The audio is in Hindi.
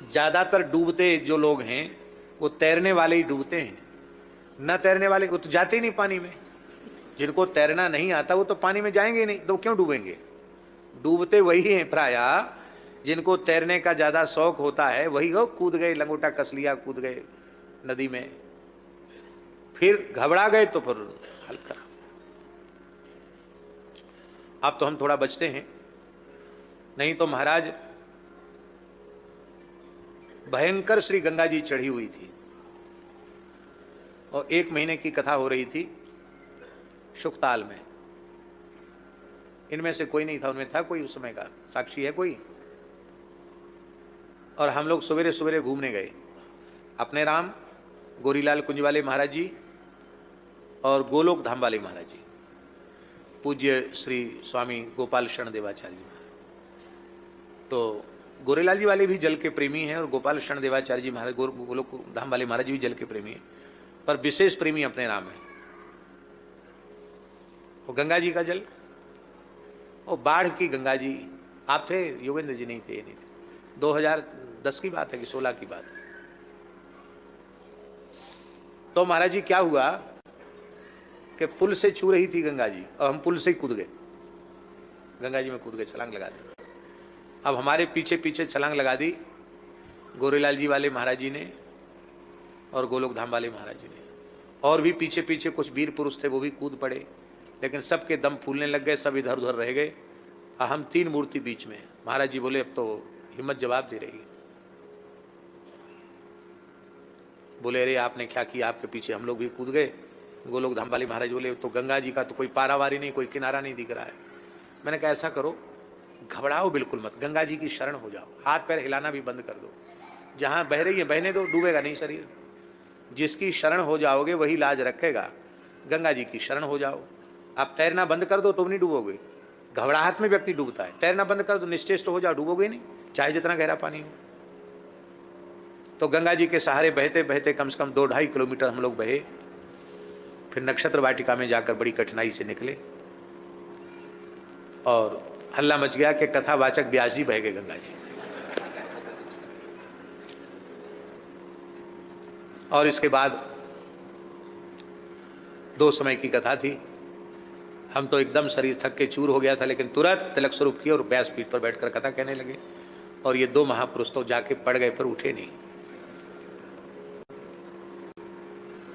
ज्यादातर डूबते जो लोग हैं वो तैरने वाले ही डूबते हैं, न तैरने वाले वो तो जाते ही नहीं पानी में। जिनको तैरना नहीं आता वो तो पानी में जाएंगे ही नहीं, तो क्यों डूबेंगे। डूबते वही हैं प्रायः जिनको तैरने का ज्यादा शौक होता है, वही हो कूद गए, लंगोटा कस लिया, कूद गए नदी में, फिर घबरा गए तो फिर हाल खराब। अब तो हम थोड़ा बचते हैं, नहीं तो महाराज भयंकर श्री गंगा जी चढ़ी हुई थी और 1 महीने की कथा हो रही थी शुकताल में। इनमें से कोई नहीं था, उनमें था कोई उस समय का साक्षी है कोई। और हम लोग सवेरे सवेरे घूमने गए, अपने राम, गोरीलाल कुंज वाले महाराज जी और गोलोक धाम वाले महाराज जी, पूज्य श्री स्वामी गोपाल शरण देवाचार्य जी महाराज। तो गोरेलाल जी वाले भी जल के प्रेमी हैं और गोपाल शरण देवाचार्य जी महाराज गोलोक धाम वाले महाराज जी भी जल के प्रेमी हैं, पर विशेष प्रेमी अपने राम है। वो गंगा जी का जल और बाढ़ की गंगा जी, आप थे योगेंद्र जी? नहीं थे, नहीं थे। 2010 की बात है कि 16 की बात है। तो महाराज जी क्या हुआ कि पुल से छू रही थी गंगा जी और हम पुल से ही कूद गए, गंगा जी में कूद गए, छलांग लगा दी। अब हमारे पीछे पीछे छलांग लगा दी गोरेलाल जी वाले महाराज जी ने और गोलोक धाम वाले महाराज जी ने, और भी पीछे पीछे कुछ वीर पुरुष थे वो भी कूद पड़े, लेकिन सबके दम फूलने लग गए, सब इधर उधर रह गए। हम 3 मूर्ति बीच में। महाराज जी बोले अब तो हिम्मत जवाब दे रही है। बोले अरे आपने क्या किया, आपके पीछे हम लोग भी कूद गए। गोलोक धाम वाले महाराज बोले तो गंगा जी का तो कोई पारावारी नहीं, कोई किनारा नहीं दिख रहा है। मैंने कहा ऐसा करो, घबराओ बिल्कुल मत, गंगा जी की शरण हो जाओ, हाथ पैर हिलाना भी बंद कर दो, जहां बह रही है बहने दो, डूबेगा नहीं शरीर। जिसकी शरण हो जाओगे वही लाज रखेगा। गंगा जी की शरण हो जाओ। आप तैरना बंद कर दो तो नहीं डूबोगे, घबराहट में व्यक्ति डूबता है। तैरना बंद कर दो, निश्चेष्ट हो जाओ, डूबोगे नहीं, चाहे जितना गहरा पानी हो। तो गंगा जी के सहारे बहते बहते कम से कम 2-2.5 किलोमीटर हम लोग बहे, फिर नक्षत्र वाटिका में जाकर बड़ी कठिनाई से निकले और हल्ला मच गया कि कथावाचक व्यास जी बह गए गंगा जी। और इसके बाद 2 समय की कथा थी। हम तो एकदम शरीर थक के चूर हो गया था, लेकिन तुरंत तिलक स्वरूप किए और व्यास पीठ पर बैठकर कथा कहने लगे। और ये 2 महापुरुष तो जाके पड़ गए पर उठे नहीं।